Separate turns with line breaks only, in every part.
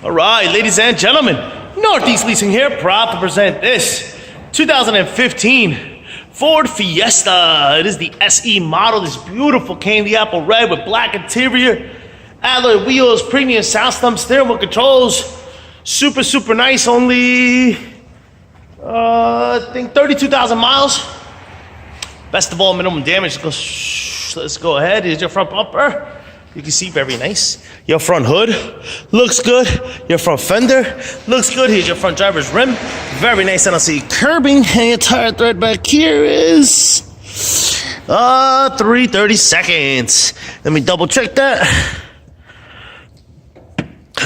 All right, ladies and gentlemen, Northeast Leasing here, proud to present this 2015 Ford Fiesta. It is the SE model, this beautiful candy apple red with black interior, alloy wheels, premium sound system, steering wheel controls. Super nice, only, I think 32,000 miles. Best of all, minimum damage. Let's go ahead. Here's your front bumper. You can see very nice. Your front hood looks good. Your front fender looks good. Here's your front driver's rim. Very nice NLC curbing. And your tire thread back here is 3/32. Let me double check that.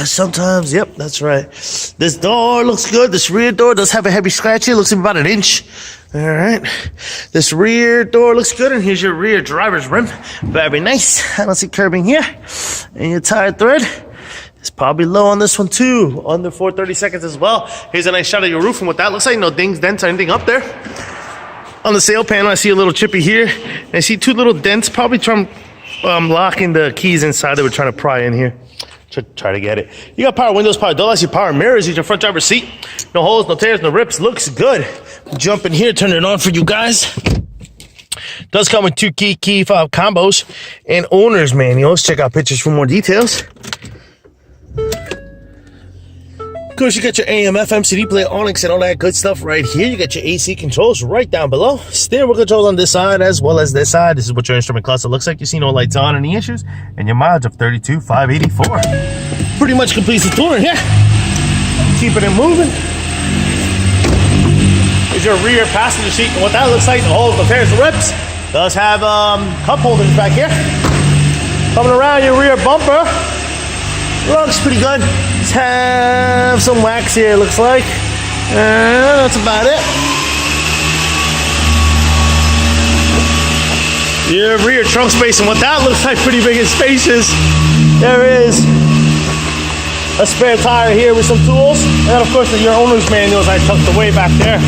Sometimes, yep, that's right. This door looks good. This rear door does have a heavy scratch here. Looks like about an inch. All right. This rear door looks good. And here's your rear driver's rim. Very nice. I don't see curbing here. And your tire thread is probably low on this one too. Under 4/32 as well. Here's a nice shot of your roof and what that looks like. No dings, dents, or anything up there. On the sail panel, I see a little chippy here. And I see two little dents, probably from locking the keys inside. They were trying to pry in here. Try to get it. You got power windows, power door locks, your power mirrors, your front driver's seat. No holes, no tears, no rips. Looks good. Jump in here, turn it on for you guys. Does come with two key fob combos and owner's manuals. Check out pictures for more details. Of course, you got your AM, FM, CD player, Onyx, and all that good stuff right here. You got your AC controls right down below. Steering wheel controls on this side as well as this side. This is what your instrument cluster looks like. You see no lights on, any issues, and your mileage of 32,584. Pretty much completes the tour here. Keeping it moving. Here's your rear passenger seat and what that looks like. The holes, the tears, the rips. Does have cup holders back here. Coming around your rear bumper. Looks pretty good. Just have some wax here, looks like. That's about it. Your rear trunk space and what that looks like, pretty big and spacious. There is a spare tire here with some tools. And of course, your owner's manuals I tucked away back there.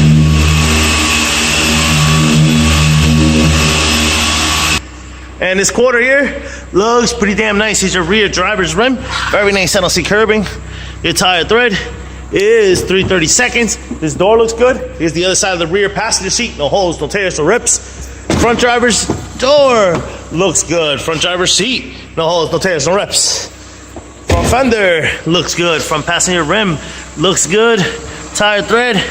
And this quarter here looks pretty damn nice. Here's your rear driver's rim. Very nice NLC curbing. Your tire thread is 3/32. This door looks good. Here's the other side of the rear passenger seat. No holes, no tears, no rips. Front driver's door looks good. Front driver's seat. No holes, no tears, no rips. Front fender looks good. Front passenger rim looks good. Tire thread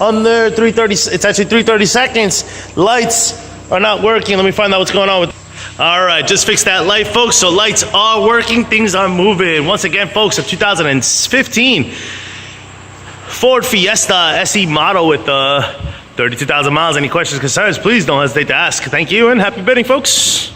under 3/30. It's actually 3/32. Lights are not working. Let me find out what's going on with. All right, just fixed that light, folks. So lights are working, things are moving. Once again, folks, a 2015 Ford Fiesta SE model with 32,000 miles. Any questions, concerns, please don't hesitate to ask. Thank you and happy bidding, folks.